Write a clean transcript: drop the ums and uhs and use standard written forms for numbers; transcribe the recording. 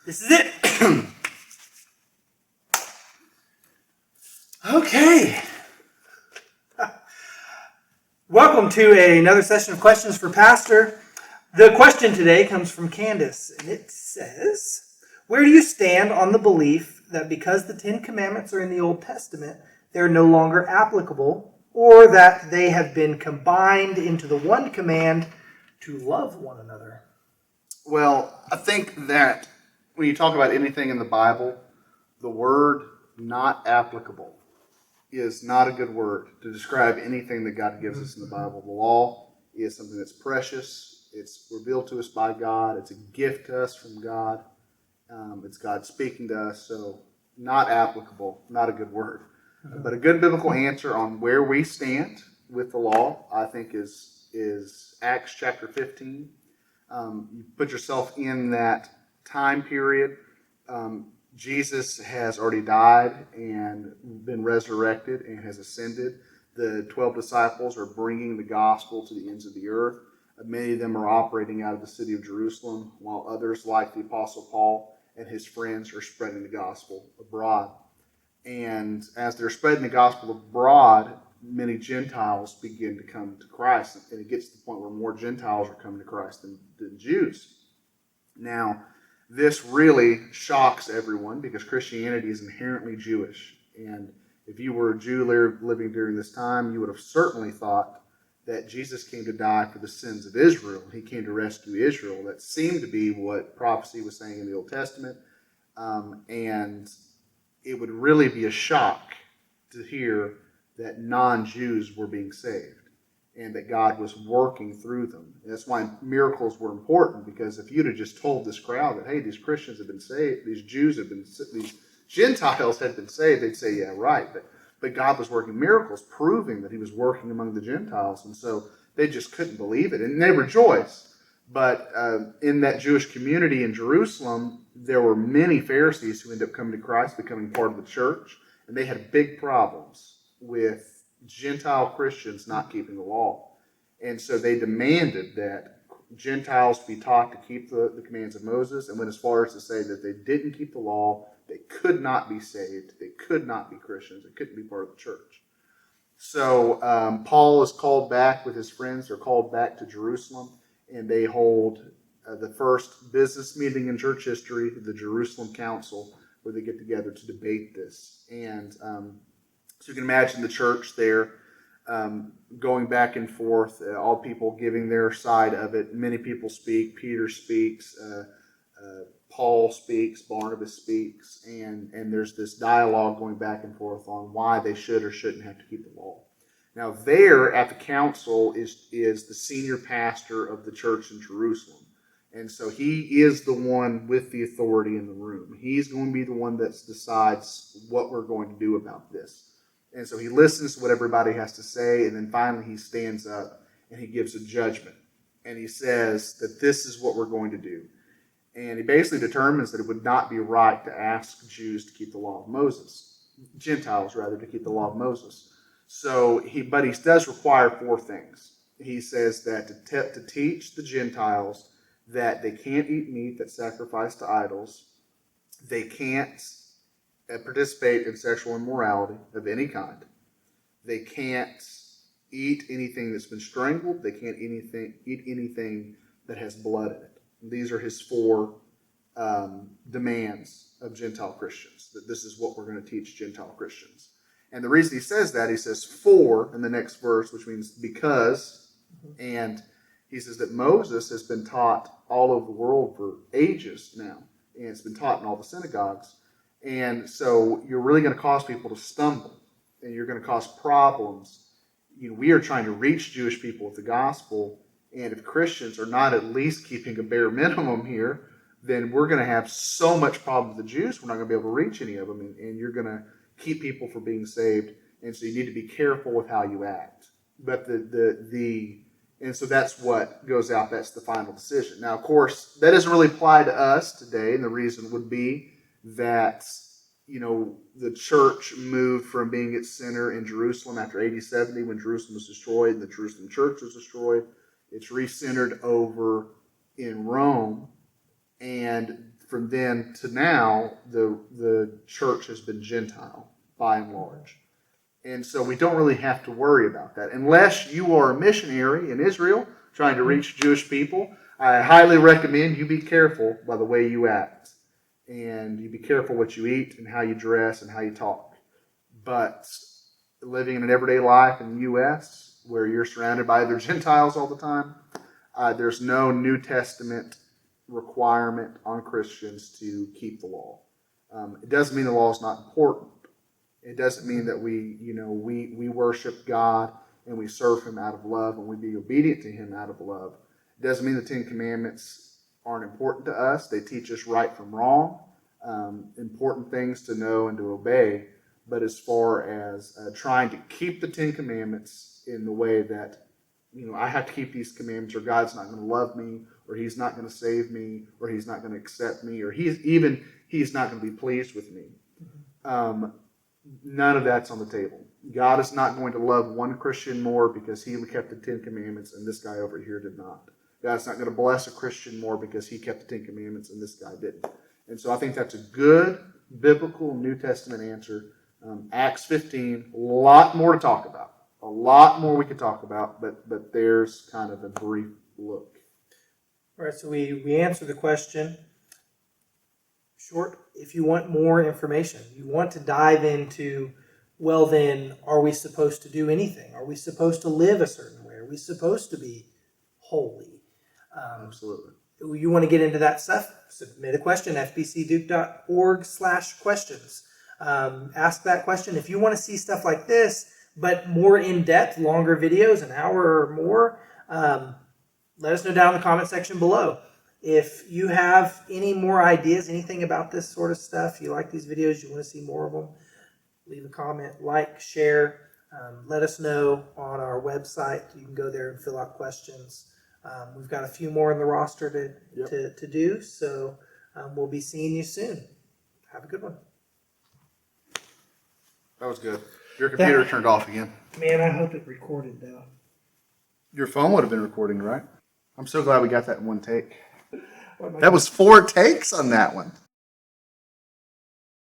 This is it. Okay. Welcome to another session of questions for Pastor. The question today comes from Candace, and it says, where do you stand on the belief that because the Ten Commandments are in the Old Testament, they're no longer applicable, or that they have been combined into the one command to love one another? Well, I think that when you talk about anything in the Bible, the word not applicable is not a good word to describe anything that God gives us in the Bible. The law is something that's precious. It's revealed to us by God. It's a gift to us from God. It's God speaking to us. So not applicable, not a good word. But a good biblical answer on where we stand with the law, I think, is Acts chapter 15. You put yourself in that time period. Jesus has already died and been resurrected and has ascended. The 12 disciples are bringing the gospel to the ends of the earth. Many of them are operating out of the city of Jerusalem, while others, like the Apostle Paul and his friends, are spreading the gospel abroad. And as they're spreading the gospel abroad, many Gentiles begin to come to Christ. And it gets to the point where more Gentiles are coming to Christ than Jews. Now, this really shocks everyone because Christianity is inherently Jewish. And if you were a Jew living during this time, you would have certainly thought that Jesus came to die for the sins of Israel. He came to rescue Israel. That seemed to be what prophecy was saying in the Old Testament. And it would really be a shock to hear that non-Jews were being saved and that God was working through them. And that's why miracles were important, because if you'd have just told this crowd that, hey, these Christians have been saved, these Gentiles had been saved, they'd say, yeah, right. But God was working miracles, proving that he was working among the Gentiles. And so they just couldn't believe it. And they rejoiced. But in that Jewish community in Jerusalem, there were many Pharisees who ended up coming to Christ, becoming part of the church. And they had big problems with Gentile Christians not keeping the law. And so they demanded that Gentiles be taught to keep the commands of Moses, and went as far as to say that they didn't keep the law, they could not be saved, they could not be Christians, they couldn't be part of the church. So Paul is called back with his friends. They're called back to Jerusalem, and they hold the first business meeting in church history, the Jerusalem Council, where they get together to debate this. And so you can imagine the church there going back and forth, all people giving their side of it. Many people speak. Peter speaks. Paul speaks. Barnabas speaks. And there's this dialogue going back and forth on why they should or shouldn't have to keep the law. Now there at the council is the senior pastor of the church in Jerusalem. And so he is the one with the authority in the room. He's going to be the one that decides what we're going to do about this. And so he listens to what everybody has to say, and then finally he stands up and he gives a judgment. And he says that this is what we're going to do. And he basically determines that it would not be right to ask Jews to keep the law of Moses. Gentiles, rather, to keep the law of Moses. So he does require four things. He says that to teach the Gentiles that they can't eat meat that's sacrificed to idols, they can't participate in sexual immorality of any kind, they can't eat anything that's been strangled, they can't eat anything that has blood in it. And these are his four demands of Gentile Christians, that this is what we're going to teach Gentile Christians. And the reason he says that, he says for in the next verse, which means because, and he says that Moses has been taught all over the world for ages now, and it's been taught in all the synagogues. And so you're really going to cause people to stumble, and you're going to cause problems. We are trying to reach Jewish people with the gospel, and if Christians are not at least keeping a bare minimum here, then we're going to have so much problem with the Jews, we're not going to be able to reach any of them, and you're going to keep people from being saved. And so you need to be careful with how you act. But and so that's what goes out. That's the final decision. Now, of course, that doesn't really apply to us today, and the reason would be that the church moved from being its center in Jerusalem after AD 70 when Jerusalem was destroyed and the Jerusalem church was destroyed. It's recentered over in Rome, and from then to now, the church has been Gentile by and large. And so we don't really have to worry about that. Unless you are a missionary in Israel trying to reach Jewish people, I highly recommend you be careful by the way you act. And you be careful what you eat and how you dress and how you talk. But living in an everyday life in the U.S., where you're surrounded by other Gentiles all the time, there's no New Testament requirement on Christians to keep the law. It doesn't mean the law is not important. It doesn't mean that we worship God and we serve Him out of love and we be obedient to Him out of love. It doesn't mean the Ten Commandments aren't important to us. They teach us right from wrong, important things to know and to obey. But as far as trying to keep the Ten Commandments in the way that, I have to keep these commandments or God's not going to love me or He's not going to save me or He's not going to accept me or He's not going to be pleased with me. None of that's on the table. God is not going to love one Christian more because he kept the Ten Commandments and this guy over here did not. God's not going to bless a Christian more because he kept the Ten Commandments and this guy didn't. And so I think that's a good biblical New Testament answer. Acts 15, a lot more to talk about. A lot more we could talk about, but there's kind of a brief look. All right, so we answered the question. Short, if you want more information, you want to dive into, well then, are we supposed to do anything? Are we supposed to live a certain way? Are we supposed to be holy? Absolutely. You want to get into that stuff? Submit a question, fbcduke.org/questions. Ask that question. If you want to see stuff like this, but more in-depth, longer videos, an hour or more, let us know down in the comment section below. If you have any more ideas, anything about this sort of stuff, you like these videos, you want to see more of them, leave a comment, like, share. Let us know on our website. You can go there and fill out questions. We've got a few more in the roster to do, so we'll be seeing you soon. Have a good one. That was good. Your computer turned off again. Man, I hope it recorded, though. Your phone would have been recording, right? I'm so glad we got that in one take. That was 4 takes on that one.